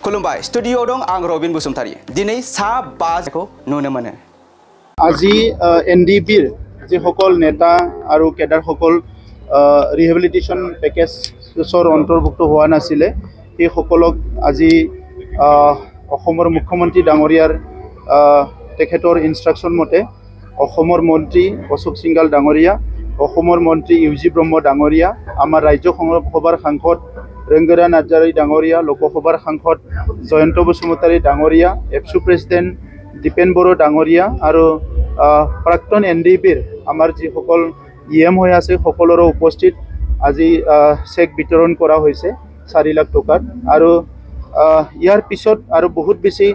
खुलुमबाय स्टुडियो दं आं रबिन बसुमतारी दिनै सा बाजखौ नुनो मोनो আজি এনডিবিৰ যিসকল নেতা আৰু কেডাৰসকল ৰিহেবিলিটেশ্যন পেকেজৰ অন্তৰ্ভুক্ত হোৱা নাছিলে সেইসকলক আজি অসমৰ মুখ্যমন্ত্ৰী ডাঙৰীয়াৰ তেখেতৰ ইনষ্ট্ৰাকশ্যন মতে অসমৰ মন্ত্ৰী অশোক সিংগাল ডাঙৰীয়া অসমৰ মন্ত্ৰী ইউজি ব্ৰহ্ম ডাঙৰীয়া আমাৰ ৰাজ্য সভাৰ সাংসদ ৰেংগৰা নাৰ্জাৰী ডাঙৰীয়া লোকসভাৰ সাংসদ জয়ন্ত বসুমতাৰী ডাঙৰীয়া এপছু প্ৰেছিডেণ্ট দীপেন বড়ো ডাঙৰীয়া আৰু প্ৰাক্তন এনডিবিৰ আমাৰ যিসকল ইএম হৈ আছে সকলোৰে উপস্থিত আজি চেক বিতৰণ কৰা হৈছে 4 লাখ টকাৰ আৰু ইয়াৰ পিছত আৰু বহুত বেছি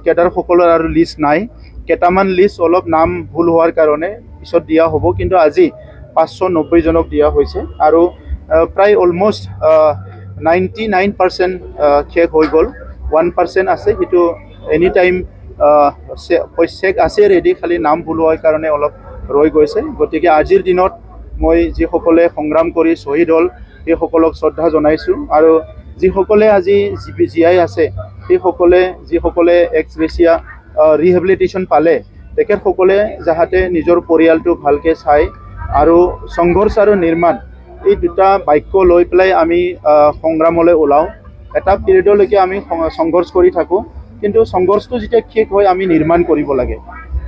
কেডাৰসকলৰ আৰু লিষ্ট নাই কেটামান লিষ্ট অলপ নাম ভুল হোৱাৰ কাৰণে পিছত দিয়া হ'ব কিন্তু আজি 590 জনক দিয়া হৈছে আৰু প্ৰায় অলমোষ্ট 99% চেক হৈ গ'ল 1% আছে সেইটো এনি টাইম চেক আছে ৰেডি খালি নাম ভুল হোৱাৰ কাৰণে অলপ ৰৈ গৈছে গতিকে আজিৰ দিনত মই যিসকলে সংগ্ৰাম কৰি শহীদ হ'ল সেইসকলক শ্ৰদ্ধা জনাইছোঁ আৰু যিসকলে আজি জীয়াই আছে সেইসকলে যিসকলে এক্স গ্ৰেচিয়া ৰিহেবিলিটেশ্যন পালে তেখেতসকলে যাহাতে নিজৰ পৰিয়ালটো ভালকৈ চায় আৰু সংঘৰ্ষ আৰু নিৰ্মাণ এই দুটা বাক্য লৈ পেলাই আমি সংগ্ৰামলৈ ওলাওঁ এটা পিৰিয়ডলৈকে আমি সংঘৰ্ষ কৰি থাকোঁ কিন্তু সংঘৰ্ষটো যেতিয়া শেষ হয় আমি নিৰ্মাণ কৰিব লাগে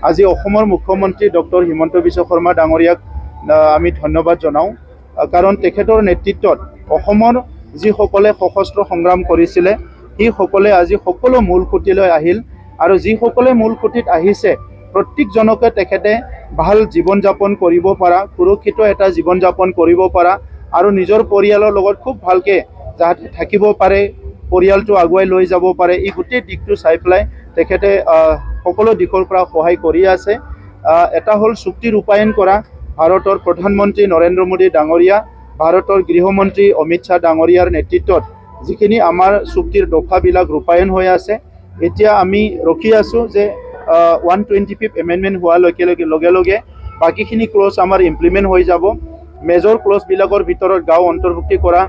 আজি অসমৰ মুখ্যমন্ত্ৰী ডক্টৰ হিমন্ত বিশ্ব শৰ্মা ডাঙৰীয়াক আমি ধন্যবাদ জনাওঁ কাৰণ তেখেতৰ নেতৃত্বত অসমৰ যিসকলে সশস্ত্ৰ সংগ্ৰাম কৰিছিলে সেইসকলে আজি সকলো মূল খুঁটিলৈ আহিল আৰু যিসকলে মূল খুঁটিত আহিছে প্ৰত্যেকজনকে তেখেতে ভাল জীৱন যাপন কৰিব পৰা সুৰক্ষিত এটা জীৱন যাপন কৰিব পৰা আৰু নিজৰ পৰিয়ালৰ লগত খুব ভালকৈ যাতে থাকিব পাৰে পৰিয়ালটো আগুৱাই লৈ যাব পাৰে এই গোটেই দিশটো চাই পেলাই তেখেতে সকলো দিশৰ পৰা সহায় কৰি আছে এটা হ'ল চুক্তি ৰূপায়ণ কৰা ভাৰতৰ প্ৰধানমন্ত্ৰী নৰেন্দ্ৰ মোদী ডাঙৰীয়া ভাৰতৰ গৃহমন্ত্ৰী অমিত শ্বাহ ডাঙৰীয়াৰ নেতৃত্বত যিখিনি আমাৰ চুক্তিৰ দফাবিলাক ৰূপায়ণ হৈ আছে এতিয়া আমি ৰখি আছোঁ যে 125th এমেণ্ডমেণ্ট হোৱাৰ লগে লগে বাকীখিনি ক্লজ আমাৰ ইমপ্লিমেণ্ট হৈ যাব মেজৰ ক্লজবিলাকৰ ভিতৰত গাঁও অন্তৰ্ভুক্তি কৰা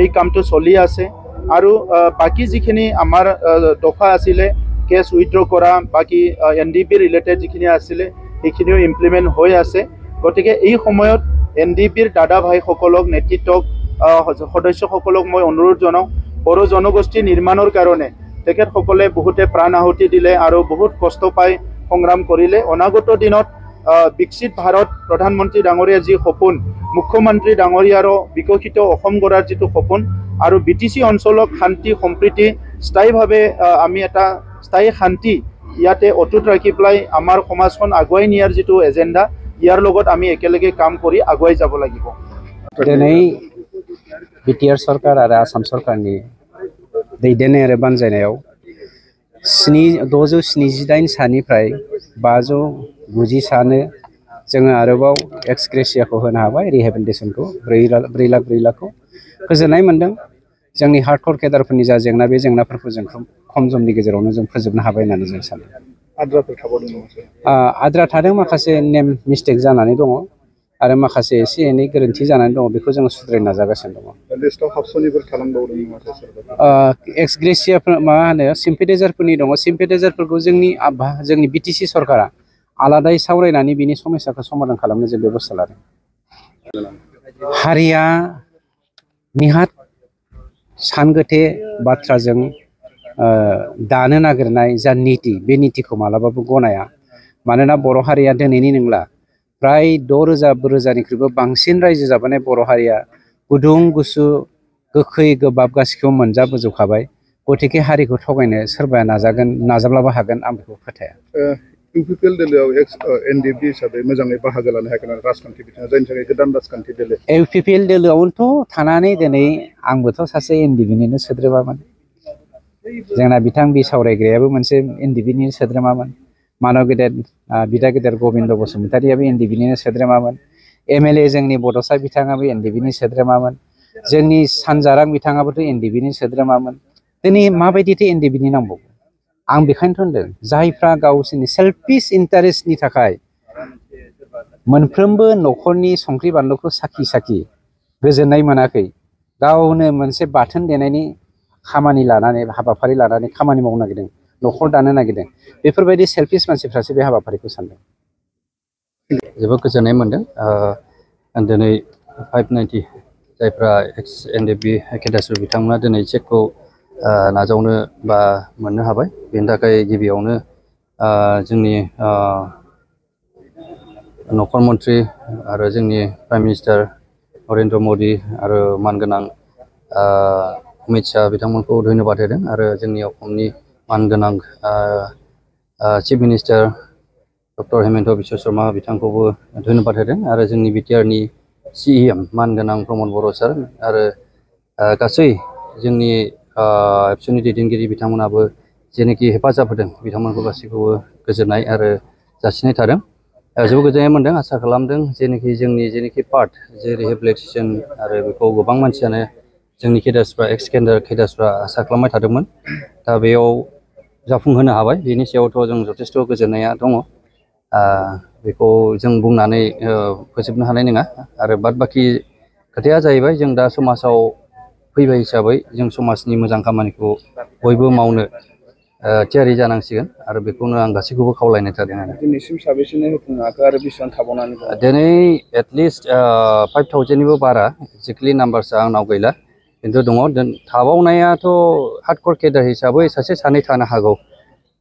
এই কামটো চলি আছে আৰু বাকী যিখিনি আমাৰ দফা আছিলে কেছ উইথড্ৰ কৰা বাকী এনডিবি ৰিলেটেড যিখিনি আছিলে সেইখিনিও ইমপ্লিমেণ্ট হৈ আছে গতিকে এই সময়ত এনডিবিৰ দাদা ভাইসকলক নেতৃত্বক সদস্যসকলক মই অনুৰোধ জনাওঁ বড়ো জনগোষ্ঠী নিৰ্মাণৰ কাৰণে তেখেতসকলে বহুতে প্ৰাণ আহুতি দিলে আৰু বহুত কষ্ট পাই সংগ্ৰাম কৰিলে অনাগত দিনত বিকশিত ভাৰত প্ৰধানমন্ত্ৰী ডাঙৰীয়াৰ যি সপোন মুখ্যমন্ত্ৰী ডাঙৰীয়াৰো বিকশিত অসম গঢ়াৰ যিটো সপোন আৰু বিটিচি অঞ্চলক শান্তি সম্প্ৰীতি স্থায়ীভাৱে আমি এটা স্থায়ী শান্তি ইয়াতে অটুট ৰাখি পেলাই আমাৰ সমাজখন আগুৱাই নিয়াৰ যিটো এজেণ্ডা ইয়াৰ লগত আমি একেলগে কাম কৰি আগুৱাই যাব লাগিব दिनै बिटिआर सरकार आरो आसाम सरकारनि दैदेननाय आरो बानजायनायाव 678 सानिफ्राय 590 सानो जोङो आरोबाव एक्स ग्रेसियाखौ होनो हाबाय रिहेबिलिटेशनखौ 4 लाखखौ गोजोननाय मोन्दों जोंनि हार्डकोर केडारफोरनि जा जेंना बे जेंनाफोरखौ जों खम समनि गेजेरावनो जों फोजोबनो हाबाय होननानै जों सानो आद्रा थादों माखासे नेम मिस्टेक जानानै दङ आरो माखासे एसे एनै गोरोन्थि जानानै दङ बेखौ जों सुद्रायनो नाजागासिनो दङ लिस्टआव हाबस'निफोर थालांबावदों एक्स ग्रेसियाफोर मा होनो सिम्पेटाइजारफोरनि दङ सिम्पेटाइजारफोरखौ जोंनि बिटिसि सरकारा आलादायै सावरायनानै बिनि समस्याखौ समाधान खालामनो जों बेबस्था लादों हारिया निहात सानगोथे बाथ्राजों दानो नागिरनाय जा नीति बे नीतिखौ मालाबाबो गनाया मानोना बर' हारिया दिनैनि नंला प्राय 6,000-7,000निख्रुइबो बांसिन रायजो जाबोनाय बर' हारिया गुदुं गुसु गोखै गोबाब गासिखौबो मोनजाबोजोबखाबाय गतिके हारिखौ थगायनो सोरबाया नाजाब्लाबो हागोन आं बेखौ फोथाया इउपिपिएल दोलोआव एक्स एनडिबि हिसाबै मोजाङै बाहागो लानो हायाखै राजखान्थि बिथिङाव जायनि थाखाय गोदान राजखान्थि दोलो इउपिपिएल दोलोआवनोथ' थानानै दिनै आंबोथ' सासे एनडिबिनिनो सोद्रोमामोन जोंना बिथां बिसावरायग्रायाबो मोनसे एनडिबिनि सोद्रोमामोन मानव गेदेर बिदा गेदेर गबिन्द बसुमतारियाबो एनडिबिनिनो सोद्रोमामोन एमएलए जोंनि बड'सा बिथाङाबो एनडिबिनि सोद्रोमामोन जोंनि सानजारां बिथाङाबोथ' एनडिबिनि सोद्रोमामोन दिनै माबायदिथो एनडिबिनि नांबावगौ आं बेखायनोथ' होनदों जायफ्रा गावसोरनि सेल्फिश इन्टारेस्टनि थाखाय मोनफ्रोमबो न'खरनि संख्रि बानलुखौ साखि गोजोननाय मोनाखै गावनो मोनसे बाथोन देनायनि खामानि लानानै हाबाफारि लानानै खामानि मावनो नागिरदों न'खर दानो नागिरदों बेफोरबायदि सेल्फिश मानसिफ्रासो बे हाबाफारिखौ सानदों जोबोद गोजोननाय मोनदों दिनै 590 जायफ्रा एक्स एनडिएफबि केडारफोर बिथांमोना दिनै चेकखौ नाजावनो बा मोननो हाबाय बेनि थाखाय गिबियावनो जोंनि नखर मन्त्रि आरो जोंनि प्राइम मिनिस्टार नरेन्द्र मदि आरो मानगोनां अमित शाह बिथांमोनखौ धन्यबाद होदों आरो जोंनि असमनि मानगोनां chief minister doctor Himanta Biswa Sarma बिथांखौबो धन्यबाद होदों आरो जोंनि बिटिआरनि सिएम मानगोनां प्रमद बर' सार आरो गासै जोंनि एबसुनि दैदेनगिरि बिथांमोनाबो जेनोखि हेफाजाब होदों बिथांमोनखौ गासैखौबो गोजोननाय आरो जासिनाय थादों जोबोद गोजोननाय मोनदों आसा खालामदों जेनोखि पार्ट जे रिहेबिलिटेसन आरो बेखौ गोबां मानसियानो जोंनि केडार्सफ्रा एक्स केडार्सफ्रा आसा खालामबाय थादोंमोन दा बेयाव जाफुंहोनो हाबाय बेनि सायावथ' जों जथेस्थ' गोजोननाया दङ बेखौ जों बुंनानै फोजोबनो हानाय नङा आरो बाद बाखि खोथाया जाहैबाय जों दा समाजाव फैबाय हिसाबै जों समाजनि मोजां खामानिखौ बयबो मावनो थियारि जानांसिगोन आरो बेखौनो आं गासैखौबो खावलायनाय जादों आरो दिनैसिम साबेसेनो होफुंनो हाखो आरो बेसेबां थाबावनानै दं दिनै एटलिस्ट 5000निबो बारा एक्जेक्टलि नाम्बार्सआ आंनाव गैला खिन्थु दङ थाबावनायाथ' हार्डक'र केडार हिसाबै सासे सानै थानो हागौ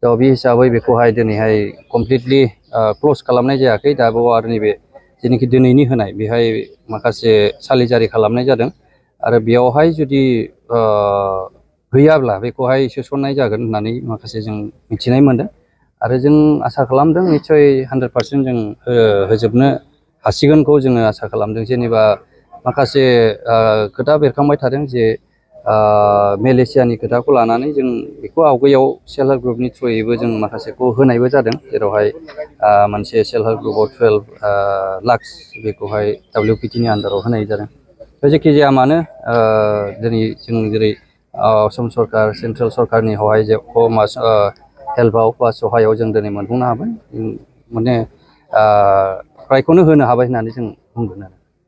थ' बे हिसाबै बेखौहाय दिनैहाय कमप्लिटलि क्ल'ज खालामनाय जायाखै दाबो आरो नैबे जेनोखि दिनैनि होनाय बेहाय माखासे सालिजारि खालामनाय जादों आरो बेयावहाय जुदि गैयाब्ला बेखौहाय सोसननाय जागोन होननानै माखासे जों मिथिनाय मोनदों आरो जों आसा खालामदों निस्सय 100% जों होजोबनो हासिगोनखौ जोङो आसा खालामदों जेनेबा माखासे खोथा बेरखांबाय थादों जे मेलेसियानि खोथाखौ लानानै जों बेखौ आवगायाव सेल्फ हेल्प ग्रुपनि थ्रुयैबो जों माखासेखौ होनायबो जादों जेरावहाय मोनसे सेल्फ हेल्प ग्रुपआव 12 लाख बेखौहाय WPTनि आन्दाराव होनाय जादों जेखि जाया मानो दिनै जों जेरै असम सरकार सेन्ट्रेल सरकारनि हेल्पआव बा सहायाव जों दिनै मोनफुंनो हाबाय माने फ्रायखौनो होनो हाबाय होननानै जों बुंगोन आरो